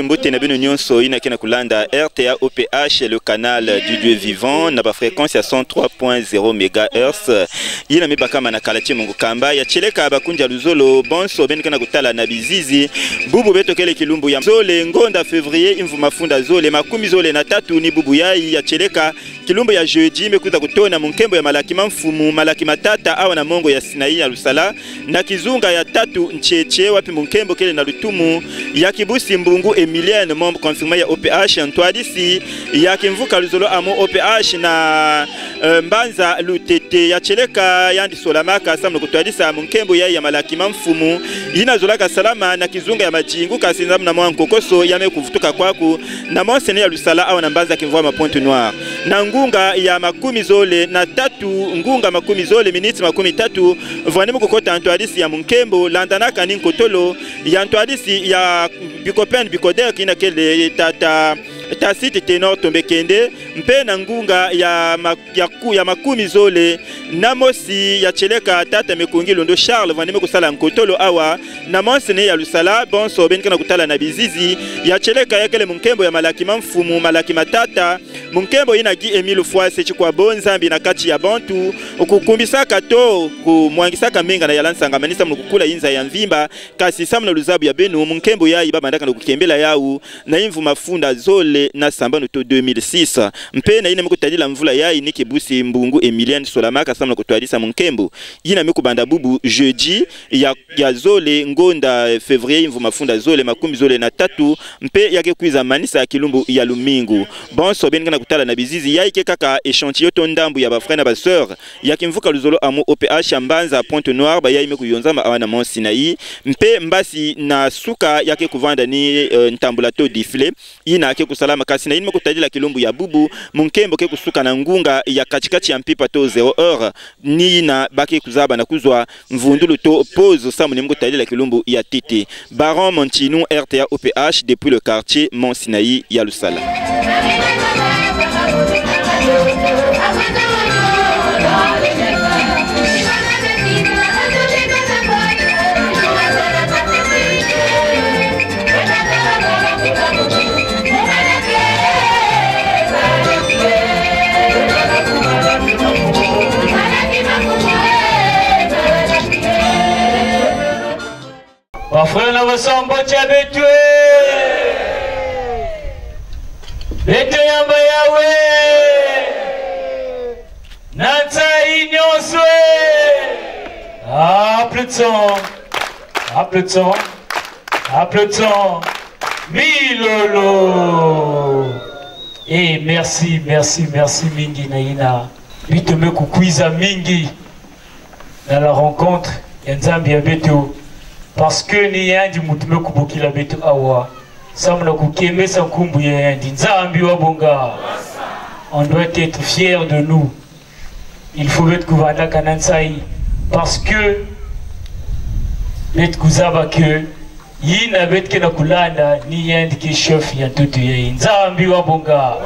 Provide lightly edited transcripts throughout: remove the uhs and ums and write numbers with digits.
Mbote na bino nyonso ina kena kulanda RTA OPH, le canal du Dieu vivant na ba fréquence ya 103.0 MHz. Ina mibaka mana kalachi mungu kamba ya cheleka bakunja luzolo bonso ben kana kutala na bizizi bubu beto kele kilumbu ya zole ngonda février imvu mafunda zole makumi zole na tatu ni bubu yai ya cheleka kilumbu ya jeudi mekuza kutona munkembo ya malaki mfumu malaki matata awa na mongo ya Sinai ya Lusala na kizunga ya tatu ncheche wapi munkembo kele na lutumu ya kibusi mbungu Emilienne membre confirmé ya OPH ntwadisi ya kimvuka luzolo amo OPH na mbanza lutete ya cheleka yandi solamaka samlo kutwadisa munkembo ya malaki mfumu ina zolaka salama na kizunga ya majingu kasinzamu na mwa kokoso yame kuvutuka kwaku na monsene ya Lusala awa na mbanza kimvua mapointe noire na ngunga ya makumi zole na tatu ngunga makumi zole miniti makumi tatu vwanemu kukota ntwadisi ya munkembo landanaka ni nkotolo ya ntwadisi ya bikopen bikoder kina kele tata Tacite Tenor Tombekende mpe na ngunga ya makumi zole namosi ya cheleka tata mekungi londo Charles vandeme kusala nkotolo awa na monsene ya lusala bonso benka na kutala na bizizi ya cheleka yakele munkembo ya malaki mfumu malaki matata munkembo inagi Emile Fwase chikwa bonzambi na kati ya bantu okukumbisaka to kumwangisaka menga na yalansanga manisa mukukula inza ya mvimba kasi samna luzabu ya benu munkembo ya iba bandaka na kukembela yau na imvu mafunda zole na sambano to 2006 mpe na ina mukutadila mvula ya iniki busi mbungu Emilienne Solamaka samna kutwadisa munkembo yina mikubanda bubu jeudi ya zole ngonda février imvu mafunda zole makumi zole na tatu mpe yake kuiza manisa ya kilumbu ya lumingu bonso benga na kutala na bizizi ya ike kaka échantillon to ndambu ya ba frère na ba sœur yake mvuka luzolo amu OPH Mbanza Pointe Noire ba yaime kuyonzama awana Monsinayi mpe mbasi na suka yake kuvanda ni ntambulato difle ina yake kusalama kasi na ine kutadila kilumbu ya bubu munkembo ke kusuka na ngunga ya katikati ya mpipa to 0 heure ni na baki kuzaba na kuzwa mvundulu to pose samu ni mkutadila kilumbu ya titi Baron Montinou RTA OPH depuis le quartier Monsinayi ya Lusala. Frère na basambo cha betwe Bete yamba yawe Nata inyoswe Applaudissons Milolo. Et merci mingi naina Bitome kukwiza mingi dans la rencontre Nzambi abeto parce que ni yandi mutume kubukila beto awa samna kukembe sankumbu yandi Nzambi wabonga. On doit être fiers de nous. Il faut être kuvanda kanansai parce que bet kuzaba que yina bet kena kulanda ni yandi ki chef yantutu yandi Nzambi wabonga.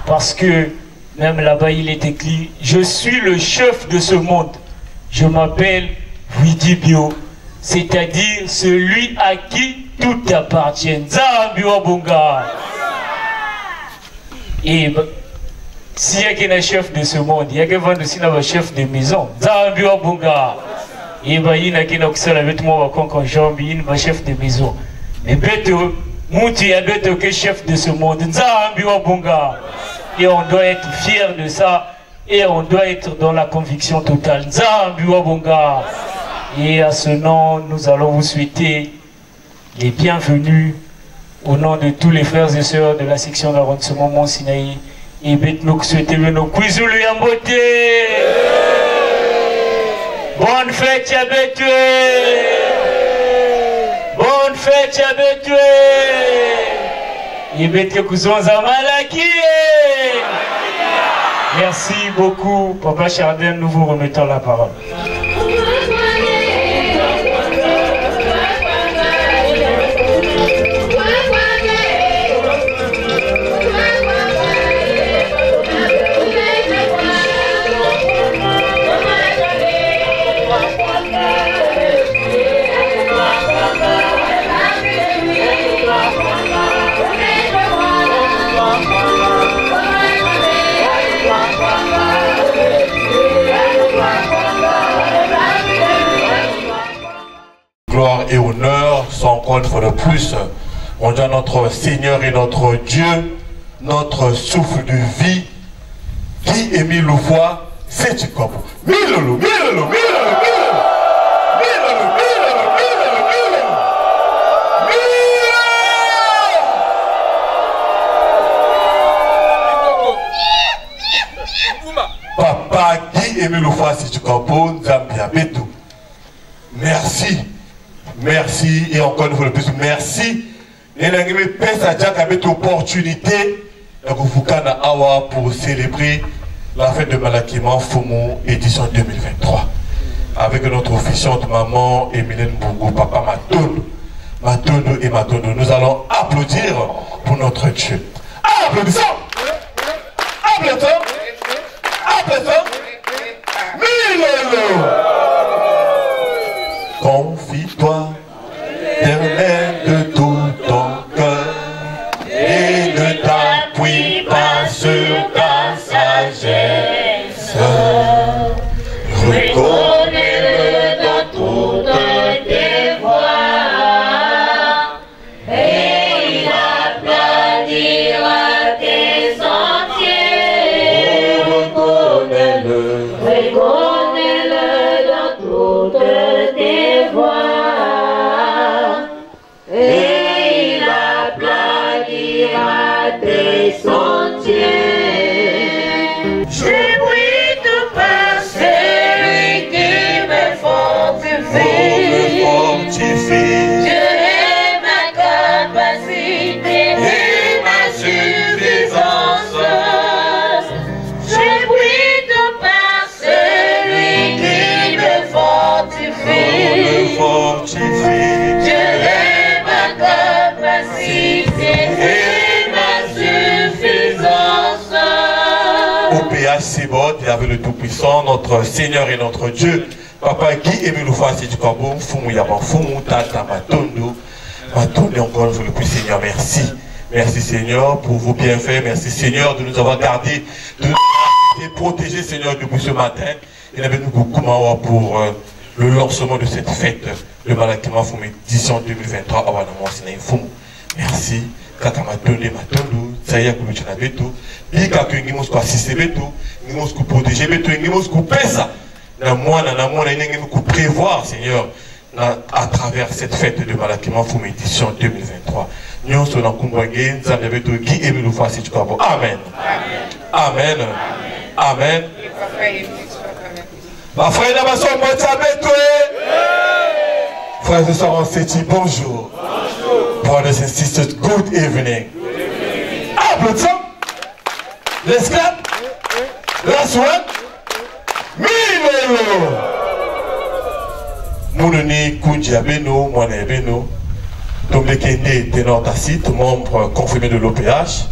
Parce que même là-bas il est écrit je suis le chef de ce monde. Je m'appelle Widibio, c'est-à-dire celui à qui tout appartient. Nzambi wabonga. Et s'il y a qu'un chef de ce monde, il y a qu'un chef de maison. Nzambi wabonga. Et il y a qu'un chef de maison. Mais beto, mouti a beto que chef de ce monde. Nzambi wabonga. Et on doit être fier de ça. Et on doit être dans la conviction totale. Nzambi wabonga. Et à ce nom, nous allons vous souhaiter les bienvenus au nom de tous les frères et sœurs de la section d'arrondissement Monsinayi. Et nous souhaitons nos Kwizulu Yambote. Bonne fête Yabetwe. Bonne fête Yabetwe. Et Betwe Kuzonza Malaki. Merci beaucoup, Papa Chardin, nous vous remettons la parole. Gloire et honneur sont encore une fois de plus. On dit à notre Seigneur et notre Dieu, notre souffle de vie, qui émit le voix, c'est du corps. Milolo, milolo, milolo, Papa qui émit le voix, c'est du corps. Zambia Beto. Merci. Merci et encore une fois de plus, merci. Nous avons opportunité pour célébrer la fête de Malakima Fomo édition 2023 avec notre officiante maman Emilienne Bongo, papa Matono et Matono. Nous allons applaudir pour notre Dieu. Applaudissons. Applaudissons. Applaudissons. Milolo. Confie-toi, Éternel, de tout ton cœur et ne t'appuie pas sur ta sagesse. Reconnais-le dans toutes tes voies et il aplanira tes sentiers. Reconnais-le dans toutes tes voies et il aplanira tes sentiers. Je prie tout par celui qui me fortifie. Dieu est ma capacité et ma suffisance. Je prie tout par celui qui me fortifie. Dieu est ma capacité et ma suffisance. Au PH Sébot et avec le Tout-Puissant, notre Seigneur et notre Dieu, Papa Guy Emeloufa Sidjikabo, Fumu Yaban Fumu, Tata Matondo, Matondo encore le plus Seigneur, merci. Merci Seigneur pour vos bienfaits, merci Seigneur de nous avoir gardés, de nous avoir protégés Seigneur depuis ce matin. Et nous avons beaucoup pour le lancement de cette fête de Malakima Fumu édition 2023 à Wanamon Sinaï Fumu. Merci. Kaka Matondo, Matondo, Saya Kuluchana Beto, Bika Kungimos ko assisté Beto, Ngimos ko protéger Beto, Ngimos ko pesa. Na moi, Ngimos ko prévoir Seigneur à travers cette fête de Malakima Fumu édition 2023. Nous sommes en Kumbwangé, Nzambe Beto, Guy Emeloufa Sidjikabo. Amen. Amen. Amen. Ma frère Namason Motabeto. Frères et sœurs, on s'est dit bonjour. Brothers and sisters, good evening. Applaudissons. Let's clap. Last one. Milolo. Mounoni Koudjabeno, Mouanebeno, Tombekende Ténor Tacite, membre confirmé de l'OPH,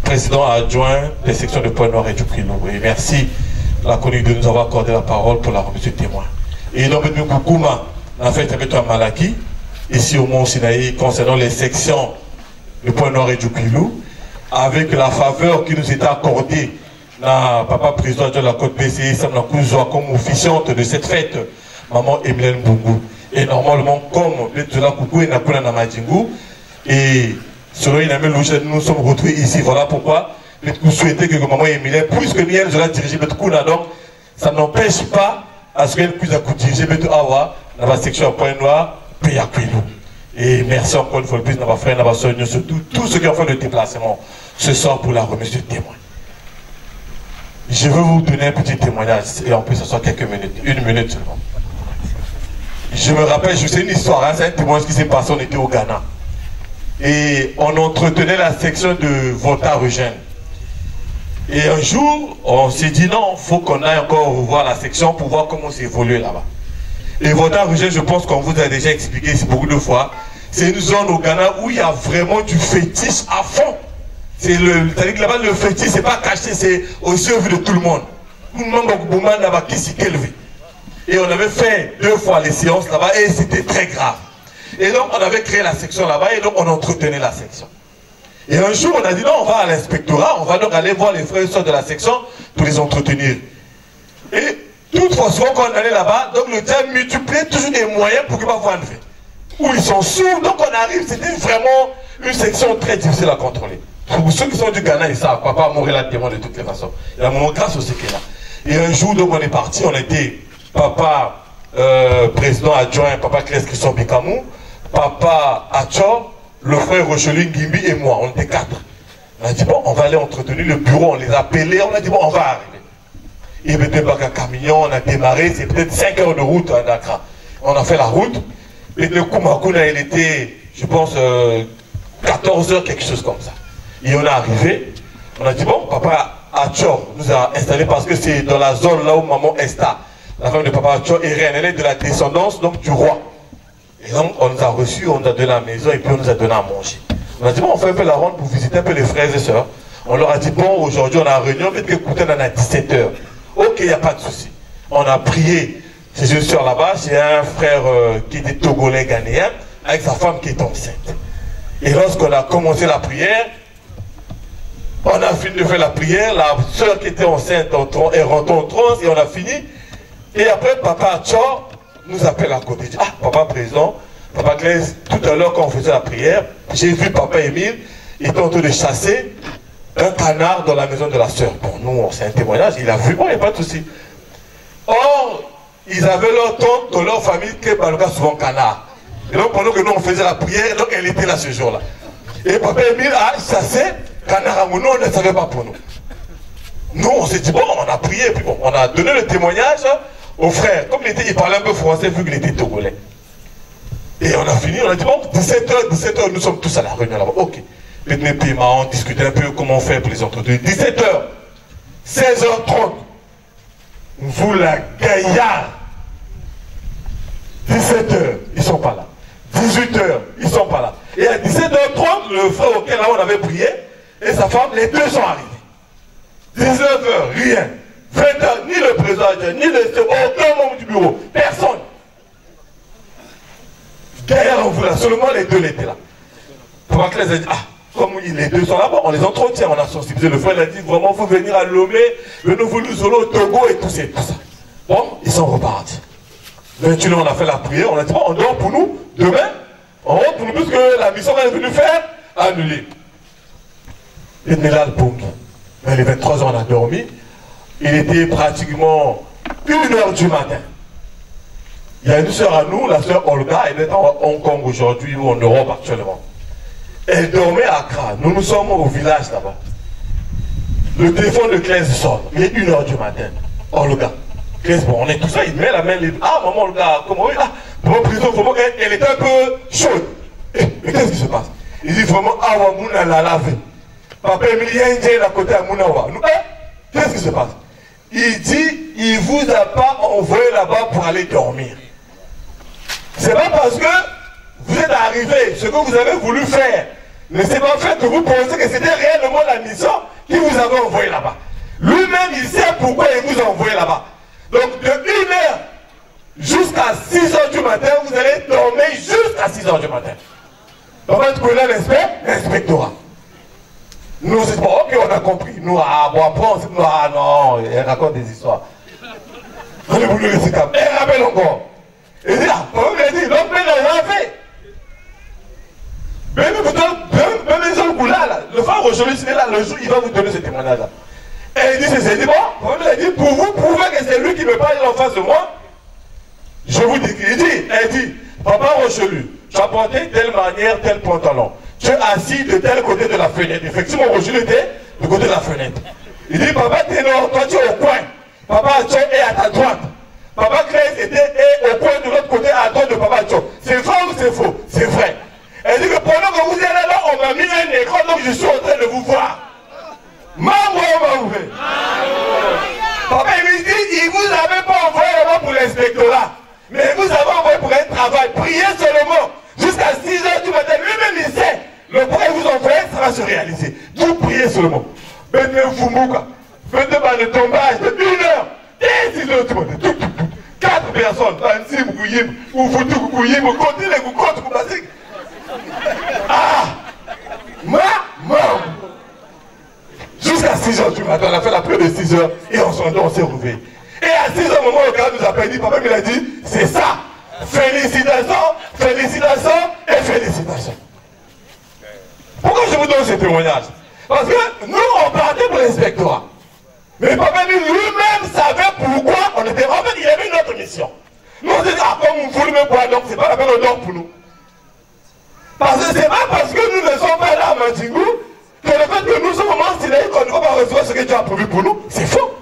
président adjoint des sections de Pointe-Noire et du Prilo. Et merci la chronique de nous avoir accordé la parole pour la remise de témoin. Et donc, nous Koukouma, en fait, avec un Malaki, ici au Mont Sinaï, concernant les sections de Pointe-Noire et du Pilou, avec la faveur qui nous était accordée, la papa président de la Côte BCI, Samna Kouzoua, comme officiante de cette fête, maman Emilène Boungou. Et normalement, comme Betula Koukou et Nakuna Namadjingou, et selon Inamel Louchet, nous sommes retrouvés ici. Voilà pourquoi nous souhaitons que maman Emilène, puisque nous allons diriger Betkuna, donc ça n'empêche pas à ce qu'elle puisse diriger Betou Awa dans la section Pointe-Noire, Péakwilou. Et merci encore une fois de plus, nos frères, nos soeurs, surtout tous ceux qui ont fait le déplacement ce soir pour la remise de témoins. Je veux vous donner un petit témoignage, et en plus, ce soit quelques minutes, 1 minute seulement. Je me rappelle, je sais une histoire, hein, c'est un témoignage qui s'est passé, on était au Ghana. Et on entretenait la section de Volta-Eugène. Et un jour, on s'est dit non, il faut qu'on aille encore revoir la section pour voir comment c'est évolué là-bas. Et Volta-Eugène, je pense qu'on vous a déjà expliqué ici beaucoup de fois, c'est une zone au Ghana où il y a vraiment du fétiche à fond. C'est-à-dire que là-bas, le fétiche, c'est pas caché, c'est aussi au vu de tout le monde. Tout le monde là-bas qui s'y élevé. Et on avait fait 2 fois les séances là-bas et c'était très grave. Et donc, on avait créé la section là-bas et donc on entretenait la section. Et un jour, on a dit non, on va à l'inspectorat, on va donc aller voir les frères et sœurs de la section pour les entretenir. Et toutefois, souvent quand on allait là-bas, donc le diable multipliait toujours des moyens pour qu'ils ne soient enlevés. Où ils sont sourds, donc on arrive, c'était vraiment une section très difficile à contrôler. Pour ceux qui sont du Ghana, ils savent, papa mourir là témoin de toutes les façons. Il y a un moment grâce au ce qui est là. Et un jour, donc on est parti, on était papa président adjoint, papa Christian Bikamou, papa Achor, le frère Rochelu Ngimbi et moi, on était 4. On a dit bon, on va aller entretenir le bureau, on les a appelés, on a dit bon, on va arriver. Il y avait un camion, on a démarré, c'est peut-être 5 heures de route à Dakar. On a fait la route, et le Koumakouna, il était, je pense, 14 heures, quelque chose comme ça. Et on est arrivé, on a dit bon, papa Achor nous a installés parce que c'est dans la zone là où maman Esta, la femme de papa Achor, est elle est de la descendance donc du roi. Et donc on nous a reçus, on nous a donné la maison et puis on nous a donné à manger. On a dit bon, on fait un peu la ronde pour visiter un peu les frères et sœurs. On leur a dit, bon, aujourd'hui, on a une réunion, mais écoutez, on a 17h. Ok, il n'y a pas de souci. On a prié. C'est une soeur là-bas, c'est un frère qui était togolais ghanéen, avec sa femme qui est enceinte. Et lorsqu'on a commencé la prière, on a fini de faire la prière, la soeur qui était enceinte est rentrée en transe et on a fini. Et après, papa Tchor nous appelle à côté. Il dit, ah, papa président, papa Claise, tout à l'heure quand on faisait la prière, j'ai vu papa Émile, il était en train de chasser un canard dans la maison de la soeur. Bon, nous, c'est un témoignage, il a vu, bon, il n'y a pas de souci. Or, ils avaient leur tante dans leur famille qui est souvent canard. Et donc, pendant que nous, on faisait la prière, donc elle était là ce jour-là. Et papa Émile a chassé canard à nous, on ne savait pas pour nous. Nous, on s'est dit, bon, on a prié, puis bon, on a donné le témoignage au frère. Comme il parlait un peu français, vu qu'il était togolais. Et on a fini, on a dit, bon, 17h, nous sommes tous à la réunion là-bas. Ok. On discutait un peu comment on fait pour les entretiens. 17h, 16h30, vous la gaillard. 17h, ils sont pas là. 18h, ils sont pas là. Et à 17h30, le frère auquel on avait prié, et sa femme, les deux sont arrivés. 19h, rien. 20h, ni le président, ni aucun membre du bureau. Personne. Gaillard, on voulait, seulement les deux étaient là. Papa Claise a dit, ah, comme les deux sont là-bas, on les entretient, on a sensibilisé. Le frère a dit, vraiment, il faut venir à Lomé, le nouveau Luzolo, au Togo et tout ça. Bon, ils sont repartis. 21h, on a fait la prière, on a dit, bon, on dort pour nous, demain, on rentre pour nous, puisque la mission qu'on est venu faire, annulée. Et là, le Pongi. Les 23h, on a dormi. Il était pratiquement 1h du matin. Il y a une soeur à nous, la soeur Olga, elle est en Hong Kong aujourd'hui ou en Europe actuellement. Elle dormait à Accra. Nous sommes au village là-bas. Le téléphone de Claise sonne. Il est 1h du matin. Olga. Claise, bon, on est tout ça, il met la main libre. Ah, maman Olga, comment oui, ah, maman prison, vraiment, elle était un peu chaude. Mais qu'est-ce qui se passe? Il dit vraiment, ah, Wamouna l'a lavé. Papa Emilien est à côté à Mounawa. Qu'est-ce qui se passe? Il dit, il vous a pas envoyé là-bas pour aller dormir. C'est pas parce que vous êtes arrivé, ce que vous avez voulu faire, mais c'est pas fait que vous pensez que c'était réellement la mission qui vous avait envoyé là-bas. Lui-même, il sait pourquoi il vous a envoyé là-bas. Donc, de 1h jusqu'à 6h du matin, vous allez dormir jusqu'à 6h du matin. Donc, vous connaissez l'inspectorat. Nous, c'est pas, ok, on a compris. Nous, ah, bon, après, on s'est dit, ah non, elle raconte des histoires. On est voulu rester calme. Elle rappelle encore. Il dit, ah, on a dit, l'homme n'a rien fait. Même les gens là, le frère Rochely, c'est là, le jour, il va vous donner ce témoignage-là. Et il dit, c'est bon, on a dit, pour vous prouver que c'est lui qui me parle en face de moi, je vous dis, elle dit, papa Rochely, tu as porté telle manière, tel pantalon. Tu es assis de tel côté de la fenêtre. Effectivement, Rochely était du côté de la fenêtre. Il dit, papa Ténor, toi tu es au coin. Papa Atcho est à ta droite. Papa Claise était au coin de l'autre côté à droite de Papa Atcho. C'est vrai ou c'est faux? C'est vrai. Elle dit que pendant que vous êtes là, on m'a mis un écran, donc je suis en train de vous voir. Maman m'a ouvert. Papa il dit, il vous avait pas envoyé là-bas pour l'inspectorat. Mais vous avez envoyé pour un travail. Priez seulement. Jusqu'à 6h du matin. Lui-même il sait. Le point que vous envoyez, ça va se réaliser. Vous priez seulement. Benve Fumbuka. 22 balles de tombage de 1h. Dès 6h du matin. 4 personnes. Ansi Moukouyim. Ou Foutou Moukouyim. Ou Continue ou Contre Koubasik. Ah! Jusqu'à 6h du matin, on a fait la prière de 6h et on s'est réveillé. Et à 6h, au moment où le gars nous a dit, papa il a dit, c'est ça. Félicitations, félicitations et félicitations. Pourquoi je vous donne ce témoignage? Parce que nous, on partait pour l'inspectorat. Mais papa lui-même savait pourquoi on était. En fait, il y avait une autre mission. Nous, on s'est dit, ah, comme vous voulez même pas, donc c'est pas la peine de dormir pour nous. Parce que c'est pas parce que nous ne sommes pas là à Mantingou que le fait que nous sommes en Sinaï qu'on ne va pas recevoir ce que Dieu a prévu pour nous, c'est faux.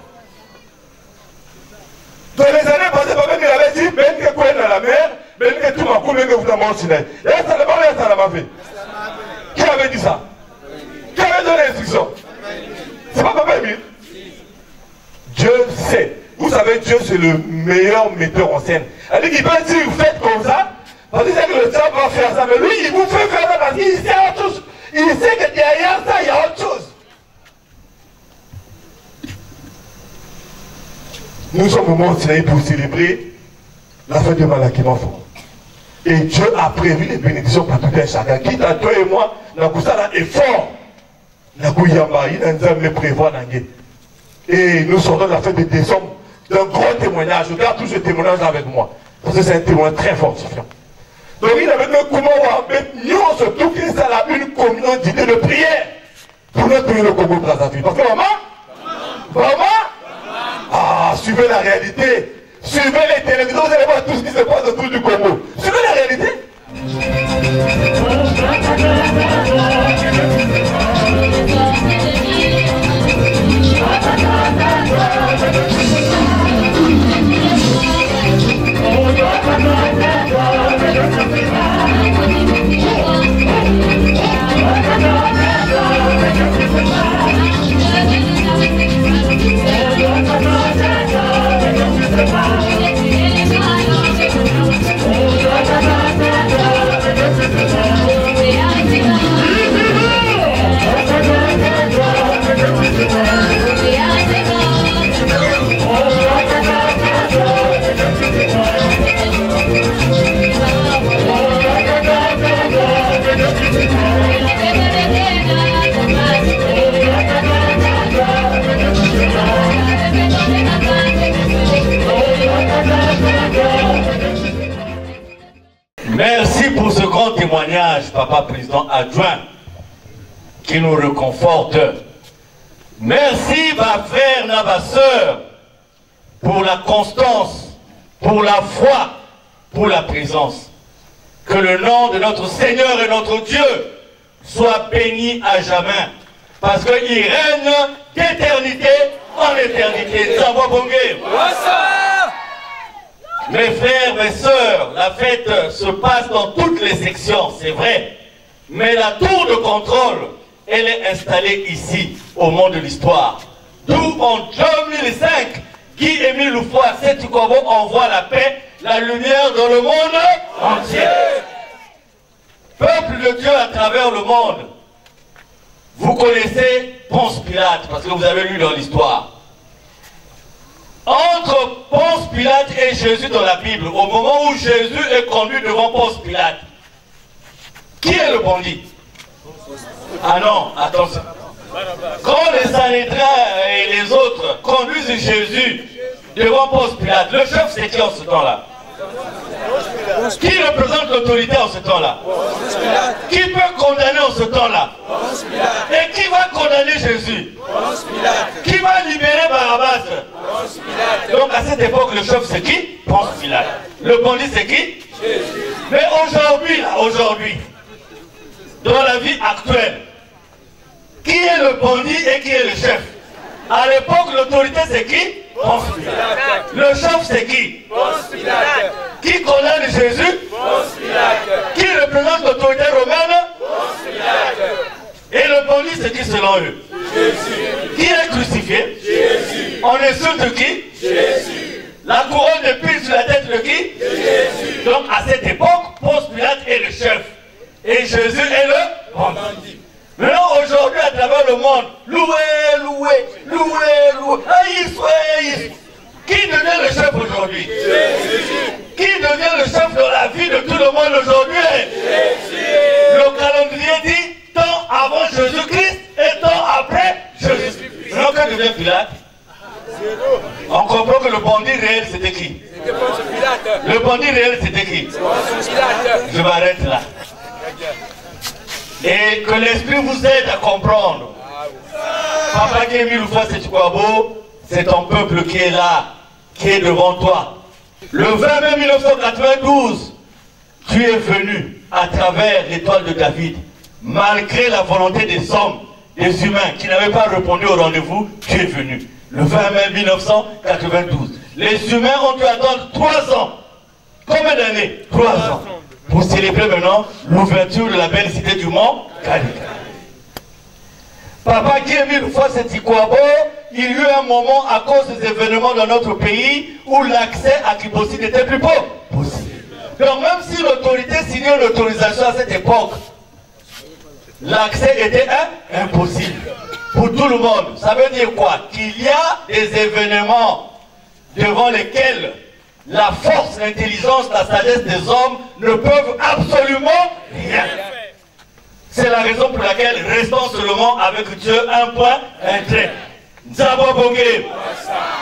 Dans les années passées, papa il avait dit, ben que quoi dans la mer, ben que tout m'a coupé que vous avez en Sinaï. Et ça l'a parlé, ça l'a fait. Qui avait dit ça? Qui avait donné l'instruction? C'est pas papa Emile. Dieu sait. Vous savez, Dieu c'est le meilleur metteur en scène. Elle dit qu'il peut dire, faites comme ça. Parce que le diable va faire ça, mais lui, il vous fait faire ça parce qu'il sait autre chose. Il sait que derrière ça, il y a autre chose. nous sommes au Mont Sinaï pour célébrer la fête de Malaki Mafo. Et Dieu a prévu les bénédictions pour tout un chacun. Quitte à toi et moi, nous avons fait effort. Nous avons prévoir. Et nous sortons de la fête de décembre d'un gros témoignage. Regarde tout ce témoignage avec moi. Parce que c'est un témoignage très fortifiant. Donc il avait dit comment on va nous surtout que ça a une communion d'idées de prière pour notre pays, le Congo-Brazzaville. Parce que maman, ah, suivez la réalité. Suivez les télévisions, vous allez voir tout ce qui se passe autour du Congo. Suivez la réalité. Merci pour ce grand témoignage, Papa Président adjoint, qui nous réconforte. Merci, ma frère, ma soeur, pour la constance, pour la foi, pour la présence. Que le nom de notre Seigneur et notre Dieu soit béni à jamais, parce qu'il règne d'éternité en éternité. Mes frères, mes sœurs, la fête se passe dans toutes les sections, c'est vrai. Mais la tour de contrôle, elle est installée ici, au monde de l'histoire. D'où en 2005, Guy-Émile Loufoua, Sétukobo envoie la paix, la lumière dans le monde entier. Peuple de Dieu à travers le monde. Vous connaissez Ponce Pilate, parce que vous avez lu dans l'histoire. Entre Ponce Pilate et Jésus dans la Bible, au moment où Jésus est conduit devant Ponce Pilate, qui est le bandit? Ah non, attention. Quand les Sanhédrins et les autres conduisent Jésus devant Ponce Pilate, le chef c'est qui en ce temps-là? Qui représente l'autorité en ce temps-là? Qui peut condamner en ce temps-là? Et qui va condamner Jésus? Qui va libérer Barabbas? Donc à cette époque, le chef c'est qui? Ponce Pilate. Le bandit c'est qui? Jésus. Mais aujourd'hui, dans la vie actuelle, qui est le bandit et qui est le chef? À l'époque, l'autorité c'est qui? Ponce Pilate. Le chef c'est qui? Ponce Pilate. Qui condamne Jésus? Ponce Pilate. Qui représente l'autorité romaine? Ponce Pilate. Et le bandit c'est qui selon eux? Jésus. Qui est crucifié? Jésus. On insulte qui? Jésus. La couronne de pile sur la tête de qui? Jésus. Donc à cette époque, Ponce Pilate est le chef. Et Jésus est le bandit. Maintenant aujourd'hui à travers le monde, loué. Aïe. Qui devient le chef aujourd'hui? Jésus. Qui devient le chef dans la vie de tout le monde aujourd'hui? Jésus. Le calendrier dit temps avant Jésus-Christ et temps après Jésus-Christ. Maintenant que devient Pilate? On comprend que le bandit réel c'était qui? C'était Ponce Pilate. Le bandit réel c'était qui? Ponce Pilate. Je m'arrête là. Et que l'esprit vous aide à comprendre. Papa Guy-Émile Loufoua Sétukobo, c'est ton peuple qui est là, qui est devant toi. Le 20 mai 1992, tu es venu à travers l'étoile de David, malgré la volonté des hommes, des humains qui n'avaient pas répondu au rendez-vous, tu es venu. Le 20 mai 1992. Les humains ont dû attendre 3 ans. Combien d'années? 3 ans. Pour célébrer maintenant l'ouverture de la belle cité du Mont Kalika. Papa Guy-Émile Loufoua Sétukobo, il y a eu un moment à cause des événements dans notre pays où l'accès à Kibosi n'était plus possible. Donc même si l'autorité signait l'autorisation à cette époque, l'accès était impossible pour tout le monde. Ça veut dire quoi? Qu'il y a des événements devant lesquels la force, l'intelligence, la sagesse des hommes ne peuvent absolument rien. C'est la raison pour laquelle restons seulement avec Dieu, un point, un trait. Nzabobongé.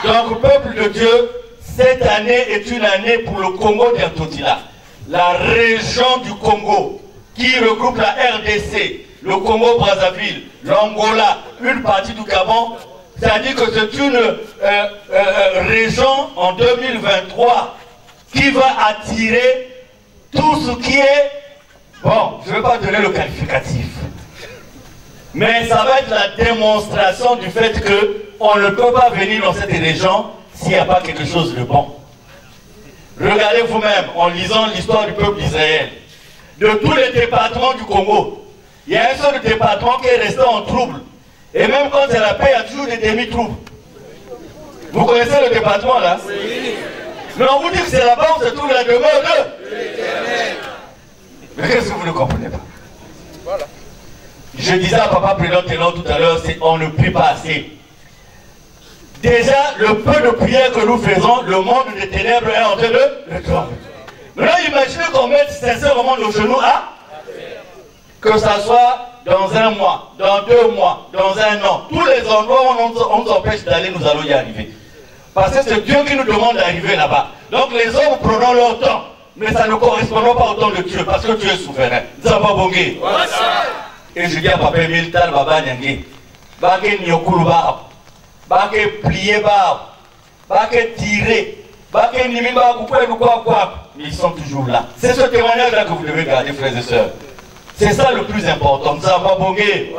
Donc, peuple de Dieu, cette année est une année pour le Congo d'Intotila. La région du Congo qui regroupe la RDC, le Congo-Brazzaville, l'Angola, une partie du Gabon. C'est-à-dire que c'est une région en 2023 qui va attirer tout ce qui est... Bon, je ne vais pas donner le qualificatif. Mais ça va être la démonstration du fait qu'on ne peut pas venir dans cette région s'il n'y a pas quelque chose de bon. Regardez vous-même en lisant l'histoire du peuple d'Israël. De tous les départements du Congo, il y a un seul département qui est resté en trouble. Et même quand c'est la paix, il y a toujours des demi-troubles. Vous connaissez le département là? Oui. Mais on vous dit que c'est là-bas où se trouve la demeure de l'Éternel. Mais qu'est-ce que vous ne comprenez pas? Voilà. Je disais à Papa Président Ténon tout à l'heure, on ne prie pas assez. Déjà, le peu de prières que nous faisons, le monde des ténèbres est en train de le tomber. Maintenant, imaginez qu'on mette sincèrement nos genoux à, que ça soit dans un mois, dans 2 mois, dans un an, tous les endroits où on nous empêche d'aller, nous allons y arriver. Parce que c'est Dieu qui nous demande d'arriver là-bas. Donc les hommes prendront leur temps, mais ça ne correspond pas au temps de Dieu, parce que Dieu est souverain. Zababongé. Et je dis à Papa Miltal, Baba Nyangé, Baké Nyokulu Bab, Baké plié Bab, Baké tiré, Baké Nimiba Koupé Quoi, ils sont toujours là. C'est ce témoignage-là que vous devez garder, frères et sœurs. C'est ça le plus important. Nzababongé.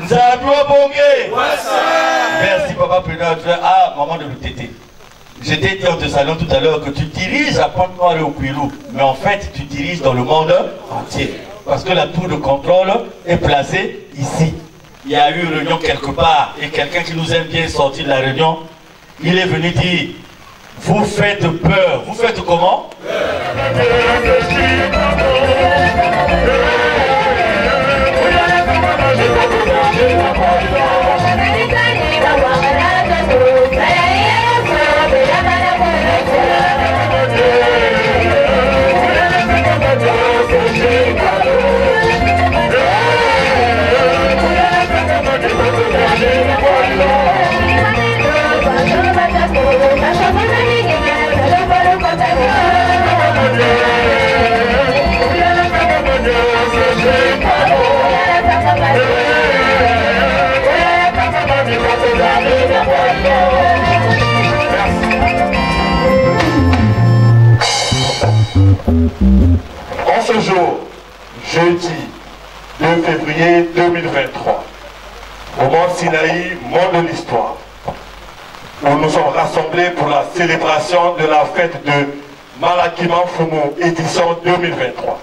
Nzababongé. Merci, Papa Président. Ah, maman de l'UTT. J'étais dit au te salon tout à l'heure que tu diriges à Pointe-Noire et au Kouilou. Mais en fait, tu diriges dans le monde entier. Parce que la tour de contrôle est placée ici. Il y a eu une réunion quelque part. Et quelqu'un qui nous aime bien sortir de la réunion, il est venu dire, vous faites peur. Vous faites comment? En ce jour, jeudi 2 février 2023, au Mont Sinaï, mont de l'histoire, où nous sommes rassemblés pour la célébration de la fête de Malakima Fumu, édition 2023.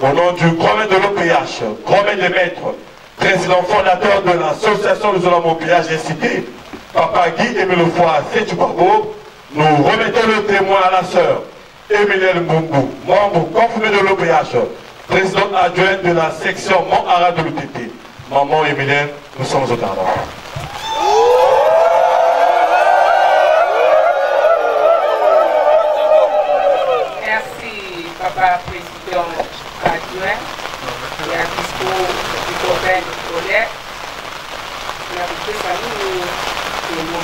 Au nom du grand maître de l'OPH, grand maître des maîtres, président fondateur de l'association des hommes au OPH incité, Papa Guy Émile Foy Sétubabo, nous remettons le témoin à la sœur Emilienne Mbungu, membre confirmé de l'OPH, présidente adjointe de la section Mont-Ara de l'UTT. Maman Emilienne, nous sommes au Canada. Merci, Papa Président adjoint, et à discours du copain scolaire. La vie salut et mon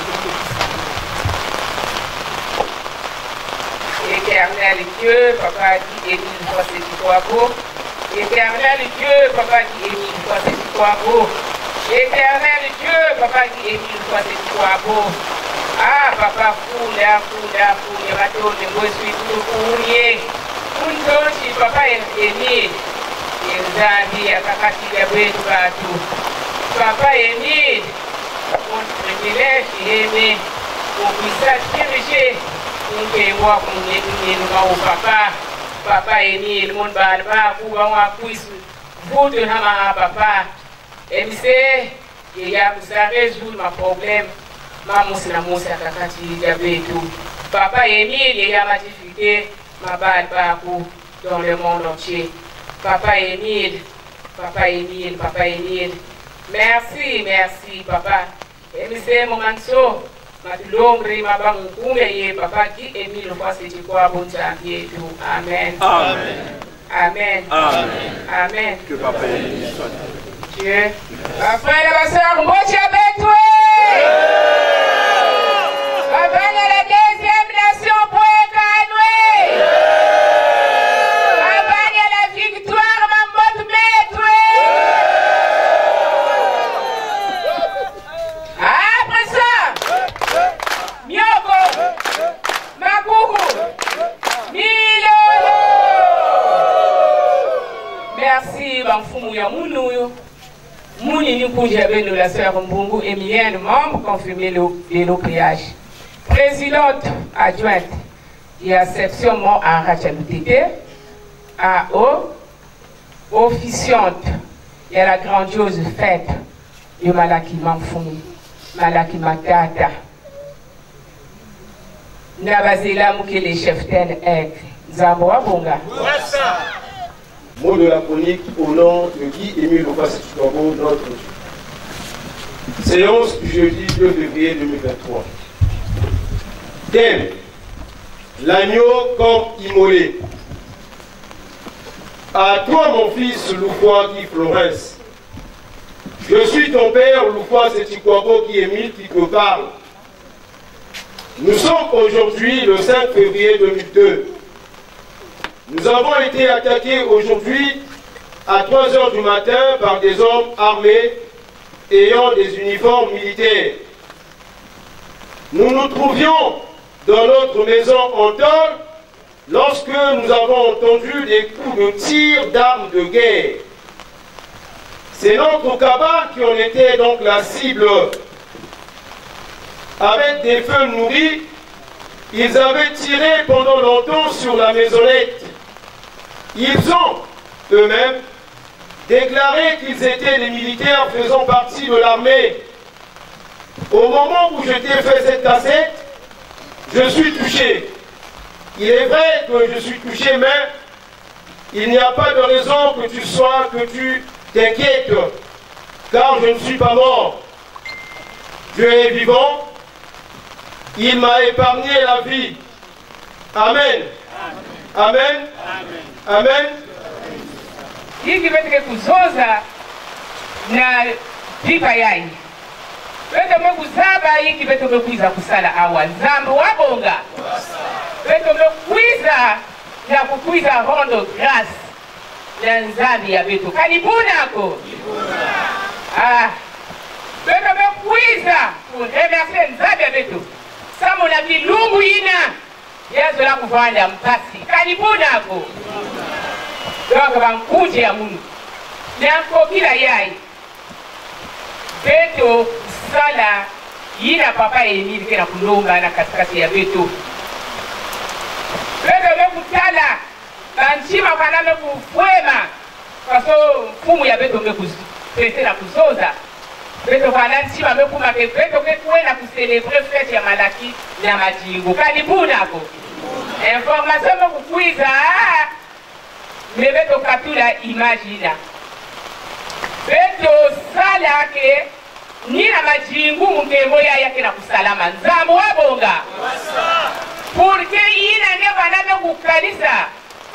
Éternel Dieu, Papa dit Émile Foy Sétubabo. Éternel Dieu, Papa dit Émile Foy Sétubabo. Éternel Dieu, Papa dit Émile Foy Sétubabo. Ah, Papa, foule, bateau de moi suis tout fournier. Untoshi, Papa Émile. Il Zambie, à Kakati, les bouets du bateau. Papa Émile, mon privilège, aimé, mon puissance dirigé. Moi, papa Émile, mon barba, pour moi, vous de papa. Et il y a résoudre ma problème. Maman, c'est la mousse à Kakati, Papa Émile, il y a ma difficulté, ma barba, dans le monde entier. Papa Émile, Papa Émile, Papa Émile. Merci, merci, papa. Et monsieur, mon manso. matulombre mabangu kumbe ye papa qui Émile Kwase Chikwa Bonzambi yetu. Amen. Amen. Amen. Amen. Amen. Que papa béni soit. Dieu. Papa et la soeur, Mbochi Abetwe. Papa de la deuxième nation pour Ekanwe. Papa de la victoire Mambot Metwe. Après ça, Myoko, Makuku, Milolo. Merci, Banfumu Yamunuyo. Mouni Nikunja Beno, la sœur Mbungu Emilienne, membre confirmé de l'OPH. Présidente adjointe et à section Mont en Rachaloutété, AO, officiante et à la grandiose fête de Malaki Manfumu, Malaki Matata. Nabazela Mukele Cheften Ek, Zamboa Bonga. Mot de la chronique au nom de Guy Émile Kwase Chikwa, notre séance du jeudi 2 février 2023. Thème: l'agneau comme immolé. À toi, mon fils Loukwa Guy Florence, je suis ton père Kwase Chikwa Guy Émile qui te parle. Nous sommes aujourd'hui le 5 février 2002. Nous avons été attaqués aujourd'hui à 3 h du matin par des hommes armés ayant des uniformes militaires. Nous nous trouvions dans notre maison en tôle lorsque nous avons entendu des coups de tir d'armes de guerre. C'est notre cabane qui en était donc la cible. Avec des feux nourris, ils avaient tiré pendant longtemps sur la maisonnette. Ils ont, eux-mêmes, déclaré qu'ils étaient des militaires faisant partie de l'armée. Au moment où je t'ai fait cette cassette, je suis touché. Il est vrai que je suis touché, mais il n'y a pas de raison que tu t'inquiètes, car je ne suis pas mort. Dieu est vivant. Il m'a épargné la vie. Amen. Amen. Amen. Hiki vetu kuzoza na pipa yai. Vetu mekuzaba hiki vetu mekuiza kusala awa. Zambu wabonga. Vetu mekuiza na kukuiza rondo grâce. Na nzambi ya vetu. Kanibunako. Vetu mekuiza kuremercier nzambi ya vetu. Samu na vilungu ina. Yesu la kuvanda mpasi. Kanibunako. Donc bankuje ya munu. Nanko kila yai. Beto sala yina papa Emile kena kulomba na katikati ya beto. Beto mekutala banchima kana mekufwema. Kaso mfumu ya beto mekupete na kuzoza. Beto kana nchima mekuma ke beto kekuena kuselebre fete ya Malaki na majingo. Kanibunako. Information mekukuiza mais beto katula imagina beto sala ke ni na majingu mukembo ya yake na kusalama nzambo wabonga porque yina nge baname kukanisa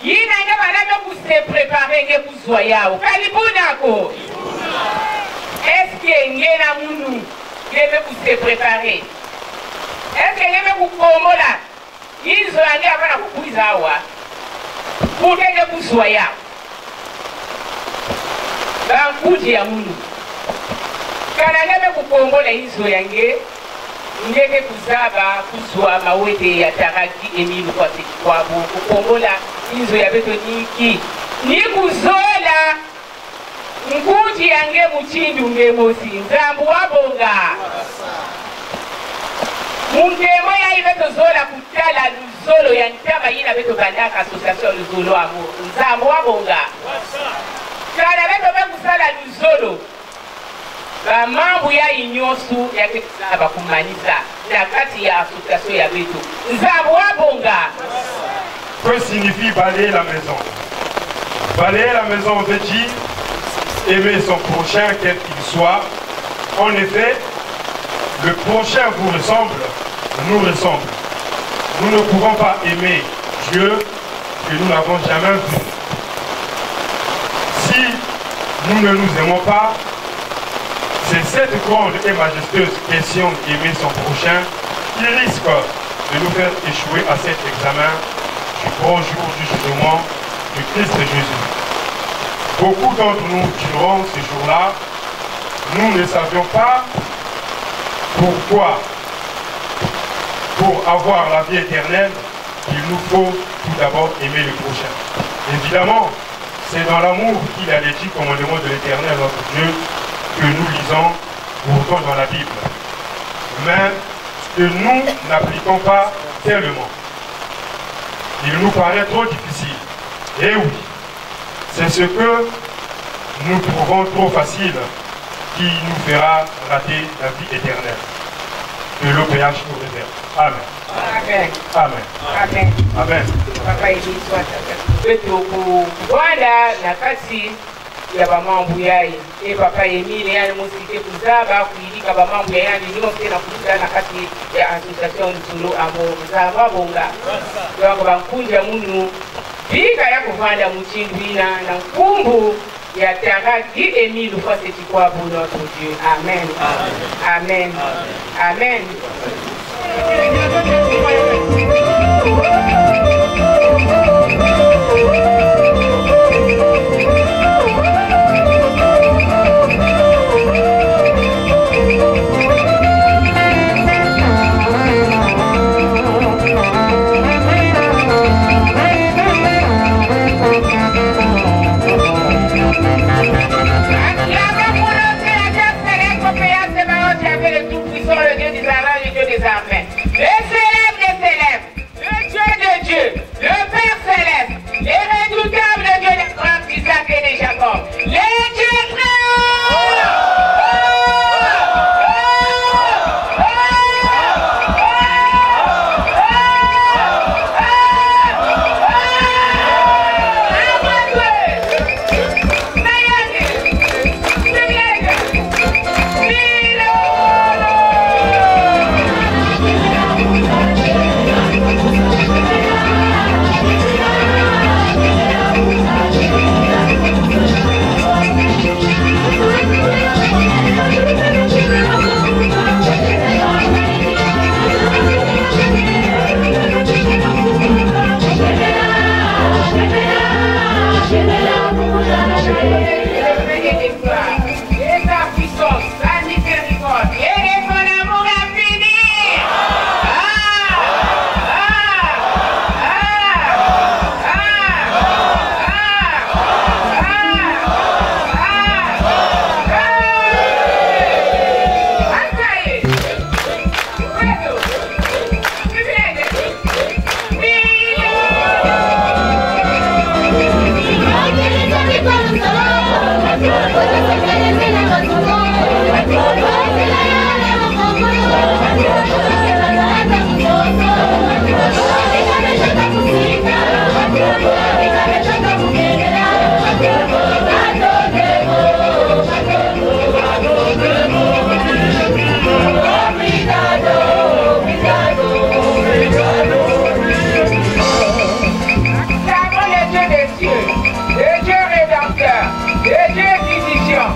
yina nge baname kuse préparer nge kuzwa yao kalibunako est-ce que nge na munu nge kuse préparer est-ce que nge kukomola izo yange abana kukuiza awa Pourquoi vous soyez Bankuji ya munu. Kana ngeme kukongola hizo yange. Ngeke kuzaba kuzwa mawete ya Taraki Emile Kwase Chikwa kukongola hizo ya beto niki. Ni kuzola. Nkuji yange muchindu ngemosi. Nzambu wabonga. Mungemo ya ibeto zola kutala Zolo ya ntaba yina beto bandaka association Luzolo amour. Nzambo wabonga. Kana beto bekusala Luzolo. Ba mambu ya inyosu ya kizaba kumanisa. Na kati ya association ya beto. Nzambo wabonga. Que signifie balayer la maison? Balayer la maison veut dire aimer son prochain quel qu'il soit. En effet, le prochain vous ressemble nous ressemble. Nous ne pouvons pas aimer Dieu que nous n'avons jamais vu. Si nous ne nous aimons pas, c'est cette grande et majestueuse question d'aimer son prochain qui risque de nous faire échouer à cet examen du grand jour du jugement de Christ Jésus. Beaucoup d'entre nous diront ce jour-là, nous ne savions pas pourquoi, pour avoir la vie éternelle, il nous faut tout d'abord aimer le prochain. Évidemment, c'est dans l'amour qu'il a les 10 commandements de l'Éternel, notre Dieu, que nous lisons pourtant dans la Bible. Mais que nous n'appliquons pas tellement. Il nous paraît trop difficile. Et oui, c'est ce que nous trouvons trop facile qui nous fera rater la vie éternelle. Que l'OPH nous réserve. Amen. Amen. Amen. Amen. Amen. Papa Eliswa Beto Rwanda na kati ya bamambu yaye e papa Emile yani musike kuzaba kuilika bamambu yani nyonse na kuza na kati ya association Ntulo amo kuzaba bonga yako bankunja munu bika ya kuvanda muchindwina na nkumbu ya Taraki Emile kwa seti kwa bono notre Dieu. Amen. Amen. Amen. Le Dieu rédempteur, le Dieu physicien,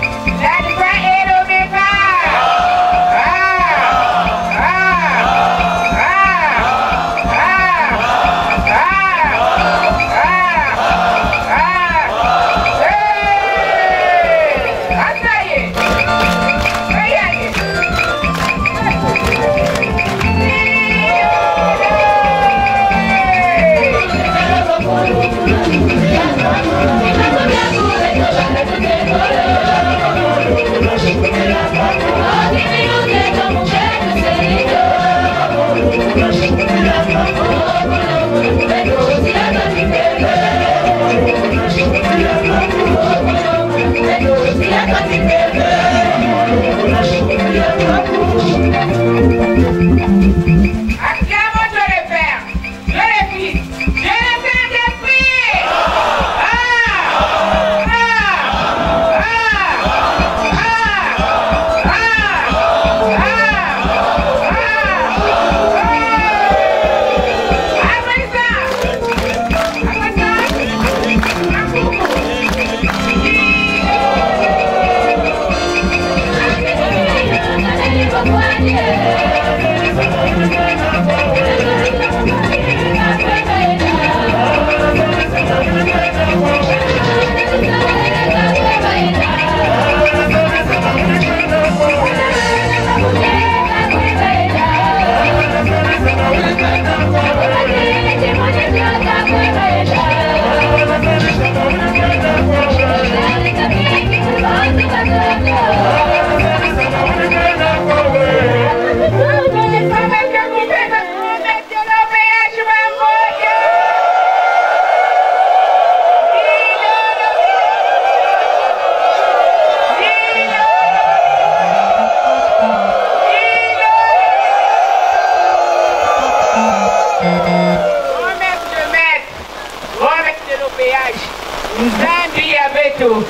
beto.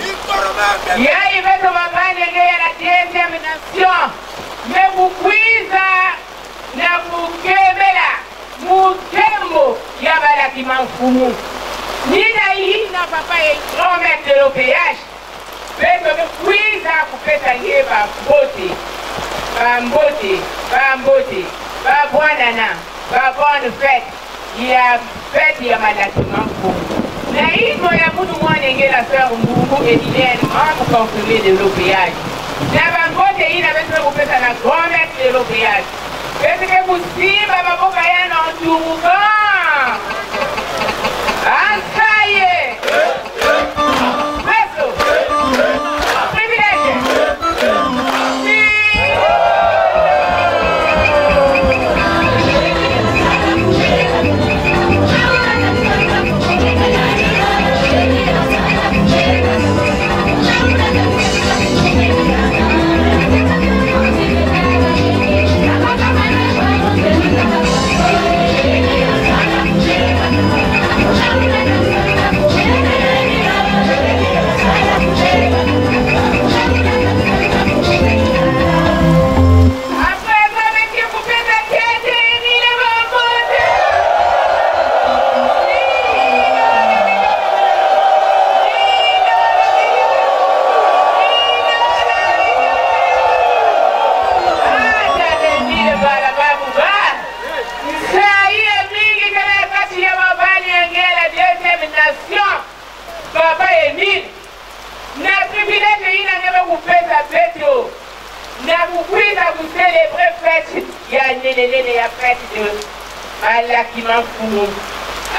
Yai beto mabani ngea na deuxième nation. Me mukwiza na mukemela mutembo ya balaki manfumu. Nina hii na papa ye grand maître de l'OPH. Beto me kwiza kupesa ye ba mbote. Ba mbote, ba mbote, ba bwanana, ba bonne fête. Ya fête ya malaki manfumu. Na hivyo ya mtu mwanengela sœur Mbungu Edilene, membre confirmé de l'OPH. Na bangote hii na beto kupesa na grand maître de l'OPH. Beto ke musimba maboka ya na nturuka. Ansaye! Beto! Privilège!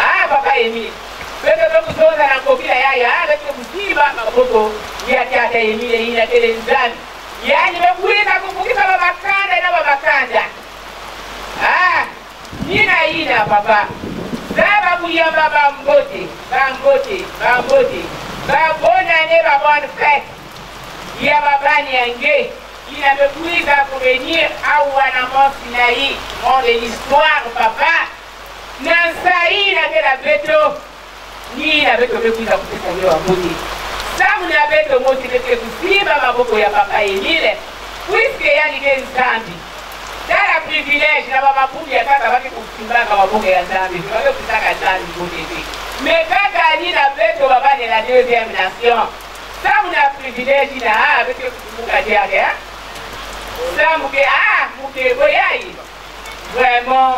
Ah, papa Emile. Peut-être que vous avez un copie avec le petit bambou. Il y a quatre Emile et il y a des amis. Il y a une bouille à couper sur la bacanda et la bacanda. Ah, Nina Ina, papa. Zaba bouillant bambote, bambote, bambote. Bonne année, bonne fête. Il y a Babani Angé. Il a me pris à venir à Ouanamon Sinaï, monde de l'histoire, papa. Nansaï n'a que la béto, ni la béto me pris à couper à Mouti. Ça, vous n'avez que Mouti de que vous si, maman, beaucoup, il y a papa Emile, puisque il y a des Zambi. Dans la privilège, la maman pour y a pas de Simba, comme beaucoup de Zambi, je vais vous dire qu'à Zambi, mais quand il y a la béto, papa de la deuxième nation, ça, vous avez privilège, il a avec vous, vous avez rien. Ça, vous avez vraiment,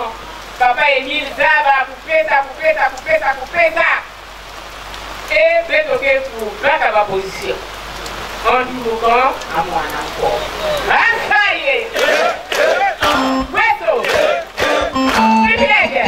papa Emile Zaba, coupez ça. Et peut-être pour faire ma position. En tout cas, à moi encore. Ça y est. Presto. Privilège.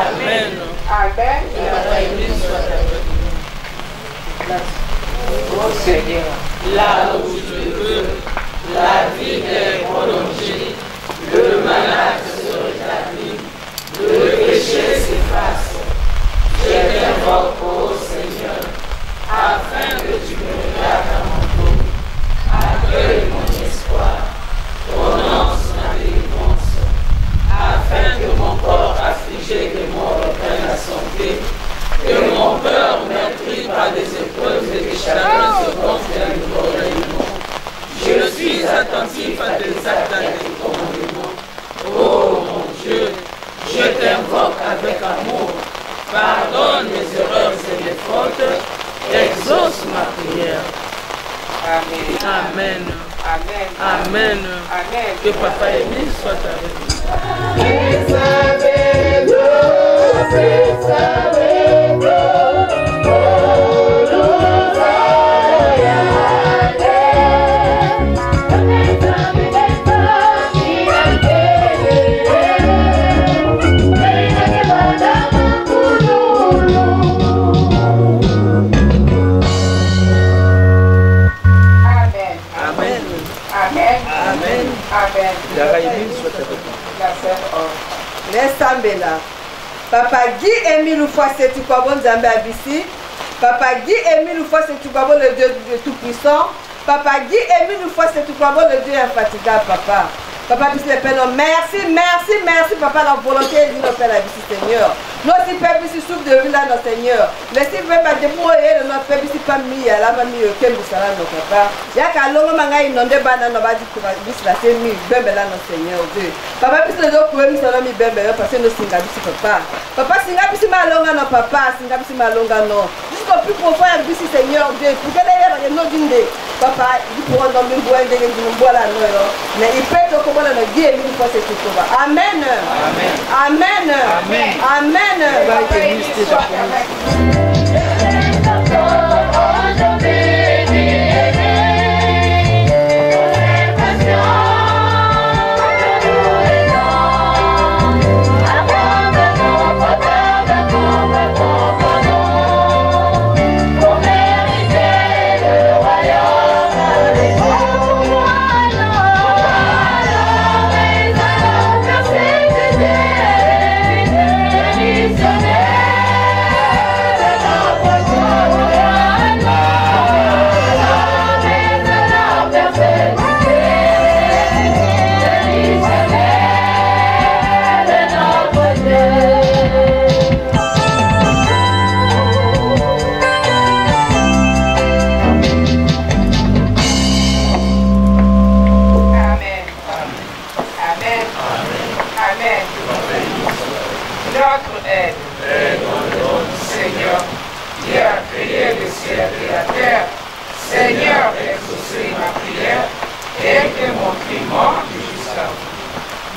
Amen. Amen. Oh Seigneur, là où je veux, la vie est prolongée, le malade se rétablit, le péché s'efface. Je t'invoque, ô Seigneur, afin que tu me regardes à mon dos. Accueille mon espoir, prononce ma délivrance, afin que mon corps affligé de mort reprenne la santé, que mon cœur meurtri par des épreuves et des chagrins se gonfle à nouveau rayonnement. Je suis attentif à tes actes et tes commandements. Oh mon Dieu, je t'invoque avec amour. Pardonne mes erreurs et mes fautes. Exauce ma prière. Amen. Amen. Amen. Amen. Amen. Que Papa Émile soit avec nous. Nesambela. Papa Guy Émile Oufoissé Tukwabo Nzambe Abissi. Papa Guy Émile Oufoissé Tukwabo, le Dieu tout-puissant. Papa Guy Émile Oufoissé Tukwabo, le Dieu infatigable, papa. Papa, merci, merci, merci, merci, papa, la volonté est notre Père, la vie, Seigneur. Notre Père, ici, souffle de vie là, notre Seigneur. Laissez vraiment débrouiller de notre Père, ici, pas mis à la mamie, quel vous savez, notre papa. Y'a qu'à l'homme, manga, il n'en débat, n'a pas dit que la c'est mis, bébé là, notre Seigneur, Dieu. Papa, puis les autres, pour eux, ils sont mis bébé, parce que nous, singa, ici, papa. Papa, singa, ici, ma longa, non, papa, singa, ici, ma longa, non. Jusqu'au plus profond, ici, Seigneur, Dieu, pour que les gens, nous, disent, papa, ils pourront dans le bois, ils nous boivent la noix, mais ils pètent au combat, le Dieu, il faut se trouver. Amen. Amen. Amen. Amen.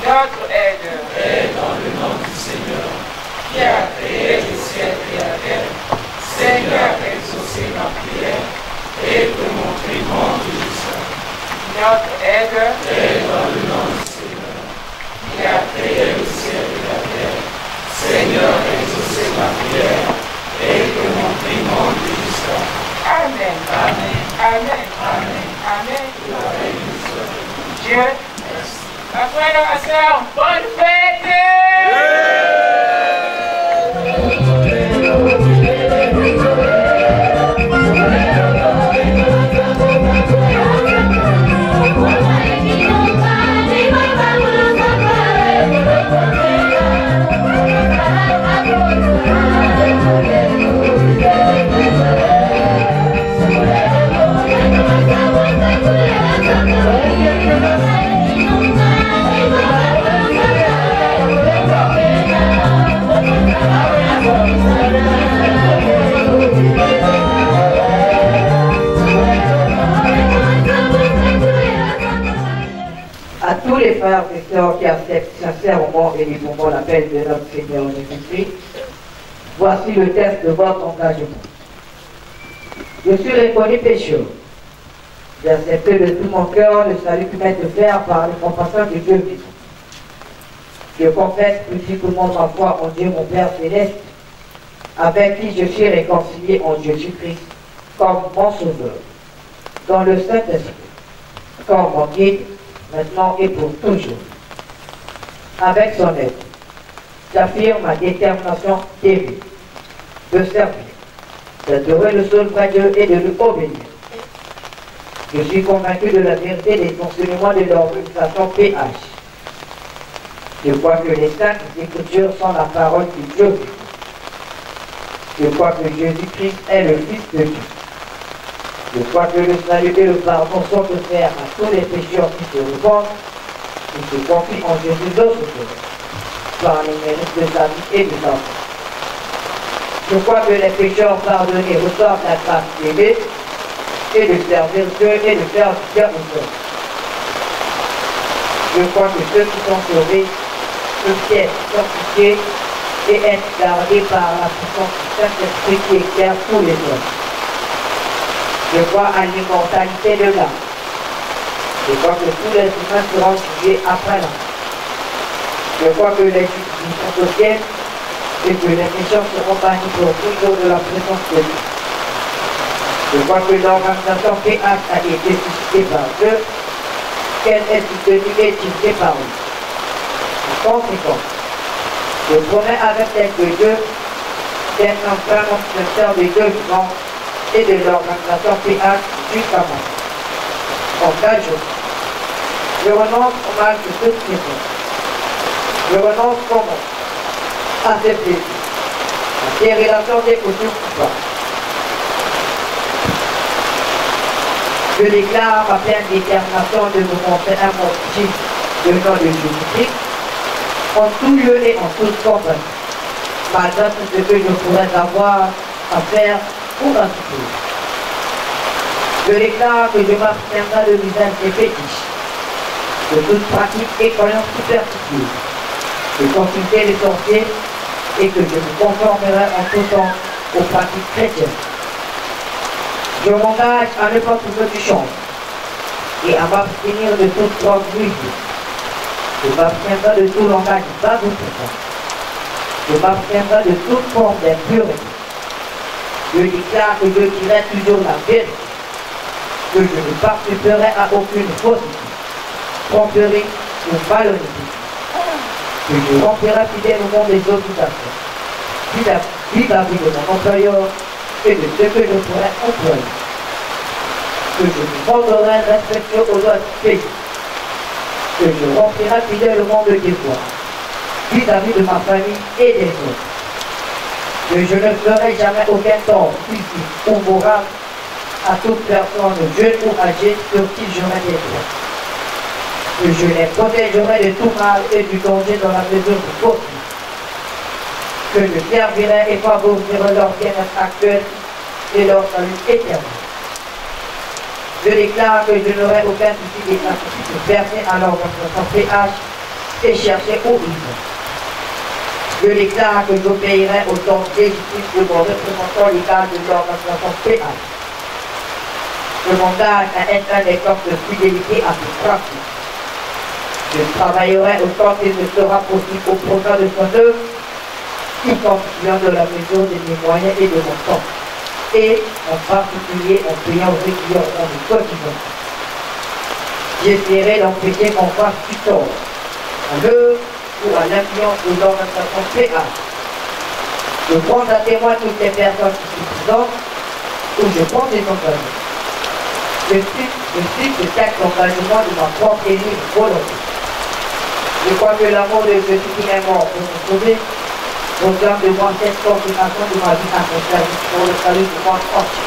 Notre aide est dans le nom du Seigneur, qui a créé le ciel et la terre. Seigneur, exaucez ma prière et que mon cri monte jusqu'à. Notre aide est dans le nom du Seigneur, qui a créé le ciel et la terre. Seigneur, exaucez ma prière et que mon cri monte jusqu'à. Amen. Amen. Amen. Amen. Amen. Dieu. Frères et sœurs, bonne fête! À tous les frères et sœurs qui acceptent sincèrement et librement l'appel de notre Seigneur Jésus-Christ, voici le test de votre engagement. Je suis reconnu pécheur. J'ai accepté de tout mon cœur le salut que m'est offert par les compassions de Dieu vivant. Je confesse publiquement ma foi en Dieu mon Père Céleste, avec qui je suis réconcilié en Jésus-Christ comme mon Sauveur, dans le Saint-Esprit, comme mon guide, maintenant et pour toujours. Avec son aide, j'affirme ma détermination d'aimer, de servir, d'adorer le seul vrai Dieu et de lui obéir. Je suis convaincu de la vérité des enseignements de l'organisation PH. Je crois que les saintes Écritures sont la parole de Dieu. Je crois que Jésus-Christ est le Fils de Dieu. Je crois que le salut et le pardon sont offerts à tous les pécheurs qui se repentent et se confient en Jésus notre Sauveur, par les mérites de sa vie et de sa vie. Je crois que les pécheurs pardonnés reçoivent la grâce d'aimer et de servir Dieu et de faire du bien aux hommes. Je crois que ceux qui sont sauvés peuvent être sanctifiés et être gardés par la puissance du Saint-Esprit qui éclaire tous les hommes. Je crois à l'immortalité de l'âme. Je crois que tous les humains seront jugés après la mort. Je crois que les justes sont au ciel et que les méchants seront bannis pour toujours de la présence de Dieu. Je crois que l'organisation PH a été suscitée par Dieu, qu'elle est soutenue et dirigée par lui. En conséquence, je promets avec l'aide de Dieu d'être un vraiment serviteur de Dieu vivant et de l'organisation PH jusqu'à moi. En tel jour, je renonce au mal de toute personne. Je renonce comment à ces plaisirs, à ces relations des coutumes coupables. Je déclare ma pleine détermination de me montrer un motif de nom de Jésus-Christ en tout lieu et en toute compagnie, malgré tout ce que je pourrais avoir à faire ou à souffrir. Je déclare que je m'abstiendrai de l'usage des fétiches, de toute pratique et croyance superstitieuse, de consulter les sorciers et que je me conformerai en tout temps aux pratiques chrétiennes. Je m'engage à ne pas trouver du change et à m'abstenir de toute drogue nuisible. Je m'abstiendrai de tout langage baboufant. Je m'abstiendrai de toute forme d'impureté. Je déclare que je dirai toujours la vérité, que je ne participerai à aucune fausseté, tromperie ou malhonnêteté, que je remplirai fidèlement des obligations vis-à-vis de mon employeur et de ce que je pourrais employer, que je me montrerai respectueux aux lois du pays, que je remplirai fidèlement de devoirs vis-à-vis de ma famille et des autres, que je ne ferai jamais aucun tort physique ou moral à toute personne jeune ou âgée sur qui j'aurai des droits, que je les protégerai de tout mal et du danger dans la mesure du possible, que je servirai et favoriserai leur bien-être actuel et leur salut éternel. Je déclare que je n'aurai aucun souci de percer à l'organisation PH et chercher où ils sont. Je déclare que j'obéirai au temps légitime de mon représentant légal de l'organisation PH. Je m'engage à être un exemple de fidélité à ce pratique. Je travaillerai autant qu'il me sera possible au programme de son œuvre, y compris de la mesure de mes moyens et de mon temps, et en particulier en payant régulièrement mes cotisations. J'essaierai d'empêcher qu'on fasse du tort à l'œuvre ou à l'influence de l'organisation PH. Je prends à témoin toutes les personnes qui se présentent ou je prends des engagements. Je suis de chaque engagement de ma propre et libre volonté. Je crois que l'amour de Jésus qui est mort pour nous sauver regarde de moi cette consécration de ma vie à son service pour le salut du monde entier.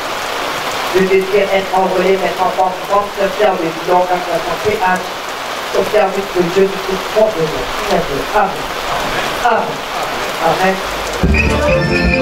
Je désire être enrôlé maintenant comme serviteur de l'organisation PH au service de Jésus-Christ mon Sauveur. Amen. Amen. Amen.